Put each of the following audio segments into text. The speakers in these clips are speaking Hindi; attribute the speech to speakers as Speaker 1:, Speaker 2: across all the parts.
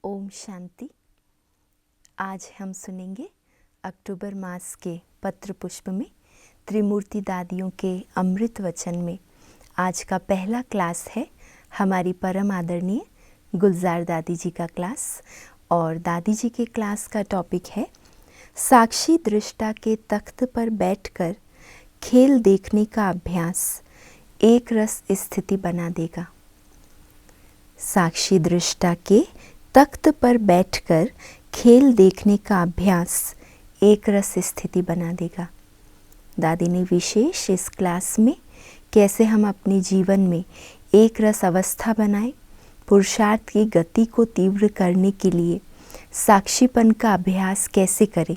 Speaker 1: ओम शांति। आज हम सुनेंगे अक्टूबर मास के पत्र पुष्प में त्रिमूर्ति दादियों के अमृत वचन में आज का पहला क्लास है हमारी परम आदरणीय गुलजार दादी जी का क्लास। और दादी जी के क्लास का टॉपिक है साक्षी दृष्टा के तख्त पर बैठकर खेल देखने का अभ्यास एक रस स्थिति बना देगा। साक्षी दृष्टा के तख्त पर बैठकर खेल देखने का अभ्यास एक रस स्थिति बना देगा। दादी ने विशेष इस क्लास में कैसे हम अपने जीवन में एक रस अवस्था बनाए, पुरुषार्थ की गति को तीव्र करने के लिए साक्षीपन का अभ्यास कैसे करें,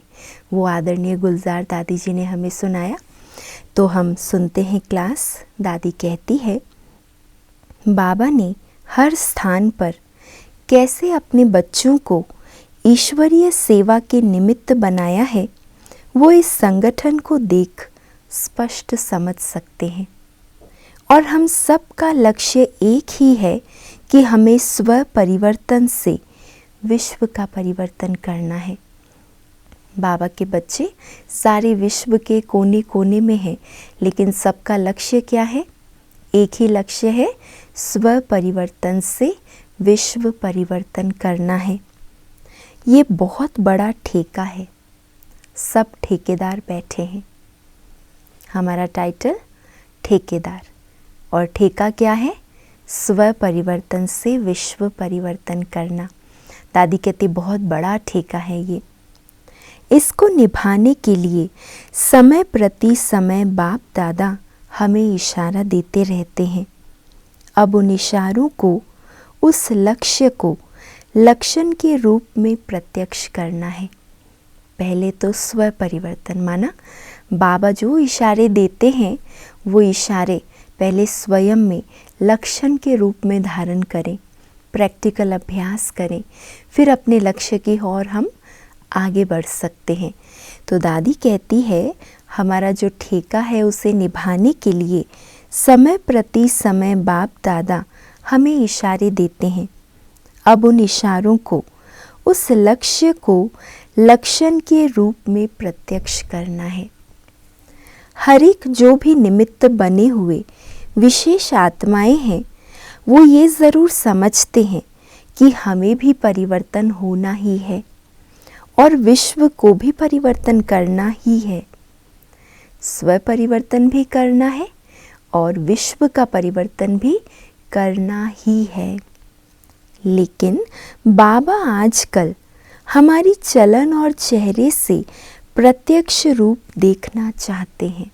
Speaker 1: वो आदरणीय गुलजार दादी जी ने हमें सुनाया। तो हम सुनते हैं क्लास। दादी कहती है, बाबा ने हर स्थान पर कैसे अपने बच्चों को ईश्वरीय सेवा के निमित्त बनाया है, वो इस संगठन को देख स्पष्ट समझ सकते हैं। और हम सब का लक्ष्य एक ही है कि हमें स्व परिवर्तन से विश्व का परिवर्तन करना है। बाबा के बच्चे सारे विश्व के कोने कोने में हैं, लेकिन सबका लक्ष्य क्या है? एक ही लक्ष्य है, स्व परिवर्तन से विश्व परिवर्तन करना है। ये बहुत बड़ा ठेका है, सब ठेकेदार बैठे हैं। हमारा टाइटल ठेकेदार, और ठेका क्या है? स्व परिवर्तन से विश्व परिवर्तन करना। दादी कहती बहुत बड़ा ठेका है ये। इसको निभाने के लिए समय प्रति समय बाप दादा हमें इशारा देते रहते हैं। अब उन इशारों को, उस लक्ष्य को लक्षण के रूप में प्रत्यक्ष करना है। पहले तो स्व परिवर्तन, माना बाबा जो इशारे देते हैं वो इशारे पहले स्वयं में लक्षण के रूप में धारण करें, प्रैक्टिकल अभ्यास करें, फिर अपने लक्ष्य की ओर हम आगे बढ़ सकते हैं। तो दादी कहती है हमारा जो ठेका है उसे निभाने के लिए समय प्रति समय बाप दादा हमें इशारे देते हैं। अब उन इशारों को, उस लक्ष्य को लक्षण के रूप में प्रत्यक्ष करना है। हर एक जो भी निमित्त बने हुए विशेष आत्माएं हैं, वो ये ज़रूर समझते हैं कि हमें भी परिवर्तन होना ही है और विश्व को भी परिवर्तन करना ही है। स्व परिवर्तन भी करना है और विश्व का परिवर्तन भी करना ही है। लेकिन बाबा आजकल हमारी चलन और चेहरे से प्रत्यक्ष रूप देखना चाहते हैं।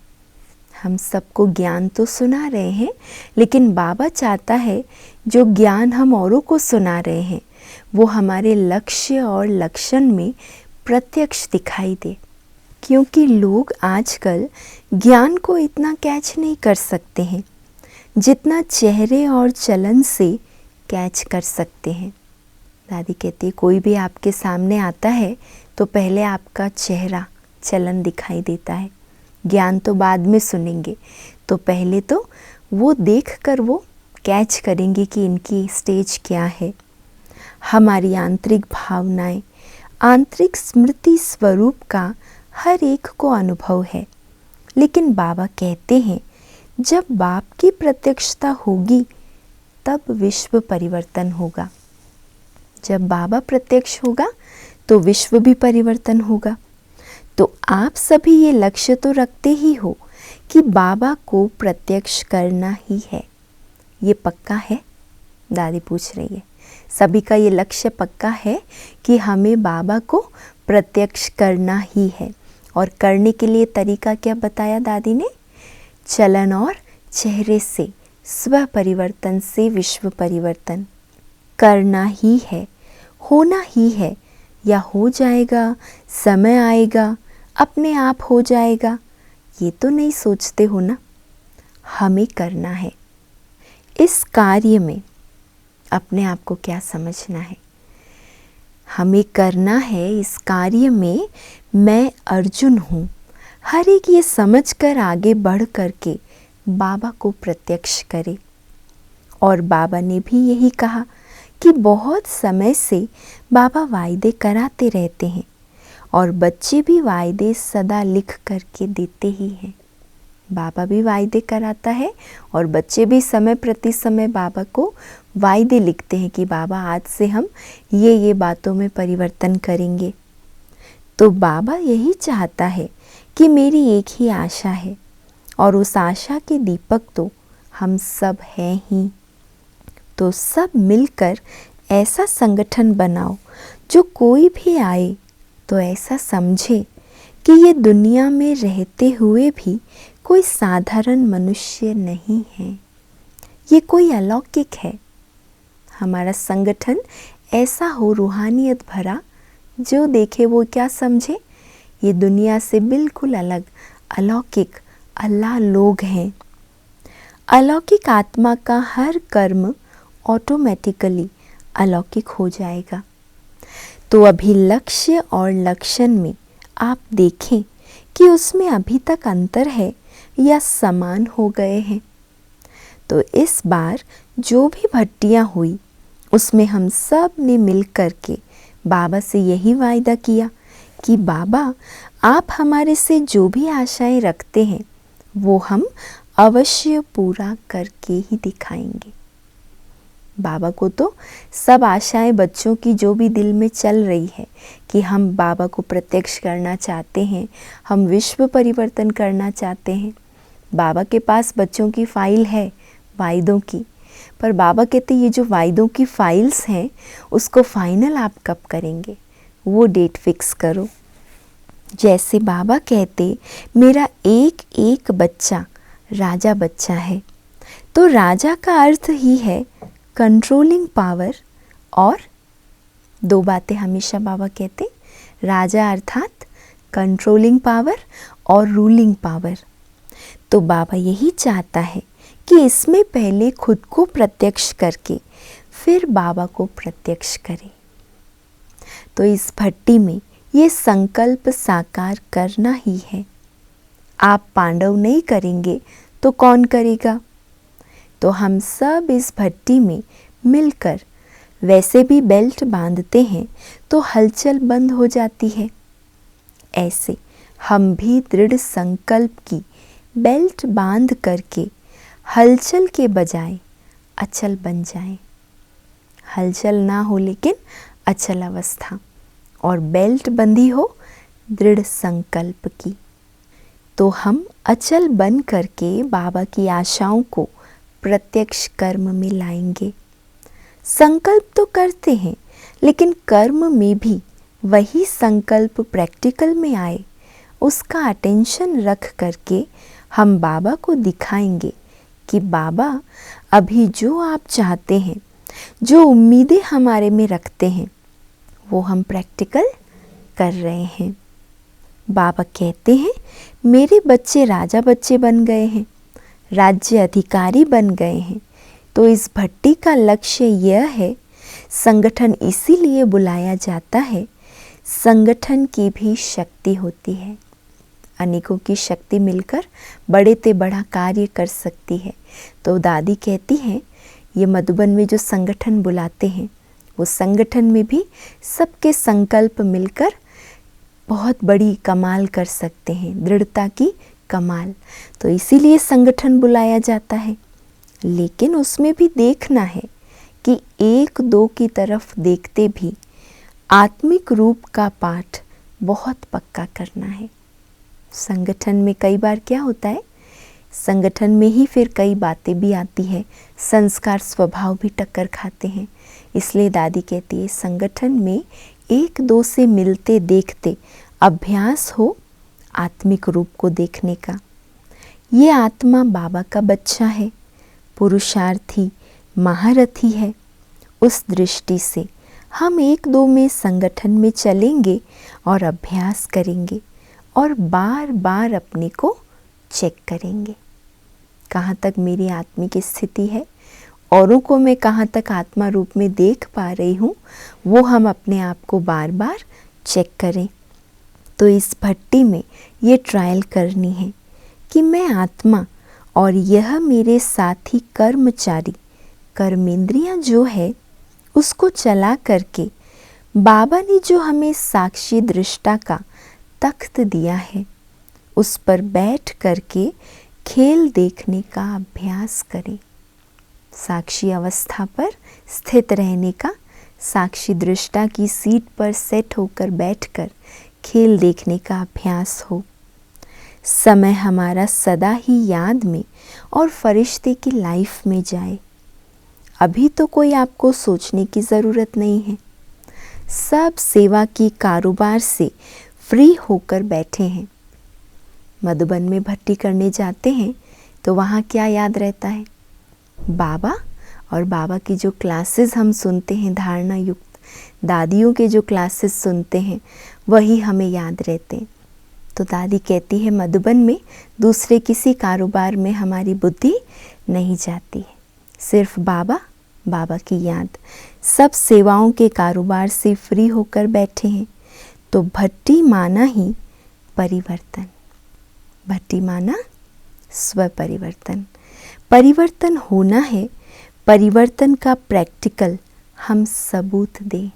Speaker 1: हम सबको ज्ञान तो सुना रहे हैं, लेकिन बाबा चाहता है जो ज्ञान हम औरों को सुना रहे हैं वो हमारे लक्ष्य और लक्षण में प्रत्यक्ष दिखाई दे। क्योंकि लोग आजकल ज्ञान को इतना कैच नहीं कर सकते हैं जितना चेहरे और चलन से कैच कर सकते हैं। दादी कहती है कोई भी आपके सामने आता है तो पहले आपका चेहरा, चलन दिखाई देता है। ज्ञान तो बाद में सुनेंगे, तो पहले तो वो देखकर वो कैच करेंगे कि इनकी स्टेज क्या है। हमारी आंतरिक भावनाएं, आंतरिक स्मृति स्वरूप का हर एक को अनुभव है। लेकिन बाबा कहते हैं जब बाप की प्रत्यक्षता होगी तब विश्व परिवर्तन होगा। जब बाबा प्रत्यक्ष होगा तो विश्व भी परिवर्तन होगा। तो आप सभी ये लक्ष्य तो रखते ही हो कि बाबा को प्रत्यक्ष करना ही है। ये पक्का है? दादी पूछ रही है। सभी का ये लक्ष्य पक्का है कि हमें बाबा को प्रत्यक्ष करना ही है। और करने के लिए तरीका क्या बताया दादी ने? चलन और चेहरे से, स्व परिवर्तन से विश्व परिवर्तन करना ही है, होना ही है। या हो जाएगा, समय आएगा, अपने आप हो जाएगा, ये तो नहीं सोचते हो ना। हमें करना है। इस कार्य में अपने आप को क्या समझना है? हमें करना है इस कार्य में मैं अर्जुन हूँ। हर एक ये समझ कर आगे बढ़ कर के बाबा को प्रत्यक्ष करे। और बाबा ने भी यही कहा कि बहुत समय से बाबा वायदे कराते रहते हैं और बच्चे भी वायदे सदा लिख करके देते ही हैं। बाबा भी वायदे कराता है और बच्चे भी समय प्रति समय बाबा को वायदे लिखते हैं कि बाबा आज से हम ये बातों में परिवर्तन करेंगे। तो बाबा यही चाहता है कि मेरी एक ही आशा है और उस आशा के दीपक तो हम सब हैं ही। तो सब मिलकर ऐसा संगठन बनाओ जो कोई भी आए तो ऐसा समझे कि ये दुनिया में रहते हुए भी कोई साधारण मनुष्य नहीं है, ये कोई अलौकिक है। हमारा संगठन ऐसा हो रूहानियत भरा, जो देखे वो क्या समझे, ये दुनिया से बिल्कुल अलग अलौकिक अल्लाह लोग हैं। अलौकिक आत्मा का हर कर्म ऑटोमेटिकली अलौकिक हो जाएगा। तो अभी लक्ष्य और लक्षण में आप देखें कि उसमें अभी तक अंतर है या समान हो गए हैं। तो इस बार जो भी भट्टियाँ हुई उसमें हम सब ने मिल कर के बाबा से यही वायदा किया कि बाबा आप हमारे से जो भी आशाएं रखते हैं वो हम अवश्य पूरा करके ही दिखाएंगे। बाबा को तो सब आशाएं बच्चों की जो भी दिल में चल रही है कि हम बाबा को प्रत्यक्ष करना चाहते हैं, हम विश्व परिवर्तन करना चाहते हैं। बाबा के पास बच्चों की फाइल है वायदों की, पर बाबा कहते ये जो वायदों की फाइल्स हैं उसको फाइनल आप कब करेंगे, वो डेट फिक्स करो। जैसे बाबा कहते मेरा एक एक बच्चा राजा बच्चा है, तो राजा का अर्थ ही है कंट्रोलिंग पावर। और दो बातें हमेशा बाबा कहते, राजा अर्थात कंट्रोलिंग पावर और रूलिंग पावर। तो बाबा यही चाहता है कि इसमें पहले खुद को प्रत्यक्ष करके फिर बाबा को प्रत्यक्ष करें। तो इस भट्टी में ये संकल्प साकार करना ही है। आप पांडव नहीं करेंगे तो कौन करेगा? तो हम सब इस भट्टी में मिलकर, वैसे भी बेल्ट बांधते हैं तो हलचल बंद हो जाती है, ऐसे हम भी दृढ़ संकल्प की बेल्ट बांध करके हलचल के बजाय अचल बन जाएं। हलचल ना हो लेकिन अचल अवस्था, और बेल्ट बंधी हो दृढ़ संकल्प की। तो हम अचल बन करके बाबा की आशाओं को प्रत्यक्ष कर्म में लाएंगे। संकल्प तो करते हैं लेकिन कर्म में भी वही संकल्प प्रैक्टिकल में आए, उसका अटेंशन रख करके हम बाबा को दिखाएंगे कि बाबा अभी जो आप चाहते हैं, जो उम्मीदें हमारे में रखते हैं, वो हम प्रैक्टिकल कर रहे हैं। बाबा कहते हैं मेरे बच्चे राजा बच्चे बन गए हैं, राज्य अधिकारी बन गए हैं। तो इस भट्टी का लक्ष्य यह है, संगठन इसीलिए बुलाया जाता है, संगठन की भी शक्ति होती है। अनेकों की शक्ति मिलकर बड़े ते बड़ा कार्य कर सकती है। तो दादी कहती हैं ये मधुबन में जो संगठन बुलाते हैं, वो संगठन में भी सबके संकल्प मिलकर बहुत बड़ी कमाल कर सकते हैं, दृढ़ता की कमाल। तो इसीलिए संगठन बुलाया जाता है। लेकिन उसमें भी देखना है कि एक दो की तरफ देखते भी आत्मिक रूप का पाठ बहुत पक्का करना है। संगठन में कई बार क्या होता है, संगठन में ही फिर कई बातें भी आती है, संस्कार स्वभाव भी टक्कर खाते हैं। इसलिए दादी कहती है संगठन में एक दो से मिलते देखते अभ्यास हो आत्मिक रूप को देखने का। ये आत्मा बाबा का बच्चा है, पुरुषार्थी महारथी है। उस दृष्टि से हम एक दो में संगठन में चलेंगे और अभ्यास करेंगे और बार बार अपने को चेक करेंगे, कहाँ तक मेरी आत्मिक स्थिति है, औरों को मैं कहाँ तक आत्मा रूप में देख पा रही हूँ, वो हम अपने आप को बार बार चेक करें। तो इस भट्टी में ये ट्रायल करनी है कि मैं आत्मा और यह मेरे साथी कर्मचारी कर्मेंद्रियाँ जो है उसको चला करके बाबा ने जो हमें साक्षी दृष्टा का तख्त दिया है, उस पर बैठ करके खेल देखने का अभ्यास करें। साक्षी अवस्था पर स्थित रहने का, साक्षी दृष्टा की सीट पर सेट होकर बैठकर खेल देखने का अभ्यास हो। समय हमारा सदा ही याद में और फरिश्ते की लाइफ में जाए। अभी तो कोई आपको सोचने की ज़रूरत नहीं है। सब सेवा की कारोबार से फ्री होकर बैठे हैं। मधुबन में भट्टी करने जाते हैं तो वहाँ क्या याद रहता है? बाबा और बाबा की जो क्लासेस हम सुनते हैं, धारणा युक्त दादियों के जो क्लासेस सुनते हैं, वही हमें याद रहते हैं। तो दादी कहती है मधुबन में दूसरे किसी कारोबार में हमारी बुद्धि नहीं जाती है, सिर्फ बाबा, बाबा की याद। सब सेवाओं के कारोबार से फ्री होकर बैठे हैं। तो भट्टी माना ही परिवर्तन, भट्टी माना स्व परिवर्तन। परिवर्तन होना है, परिवर्तन का प्रैक्टिकल हम सबूत दें।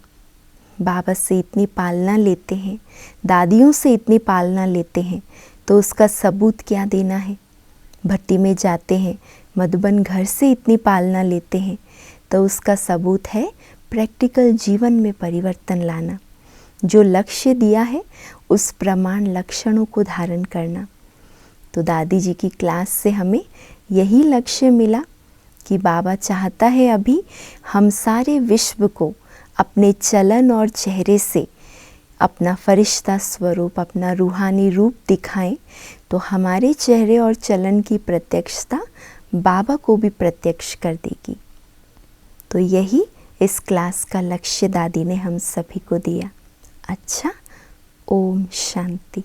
Speaker 1: बाबा से इतनी पालना लेते हैं, दादियों से इतनी पालना लेते हैं, तो उसका सबूत क्या देना है? भट्टी में जाते हैं, मधुबन घर से इतनी पालना लेते हैं, तो उसका सबूत है प्रैक्टिकल जीवन में परिवर्तन लाना। जो लक्ष्य दिया है उस प्रमाण लक्षणों को धारण करना। तो दादी जी की क्लास से हमें यही लक्ष्य मिला कि बाबा चाहता है अभी हम सारे विश्व को अपने चलन और चेहरे से अपना फरिश्ता स्वरूप, अपना रूहानी रूप दिखाएं, तो हमारे चेहरे और चलन की प्रत्यक्षता बाबा को भी प्रत्यक्ष कर देगी। तो यही इस क्लास का लक्ष्य दादी ने हम सभी को दिया। अच्छा, ओम शांति।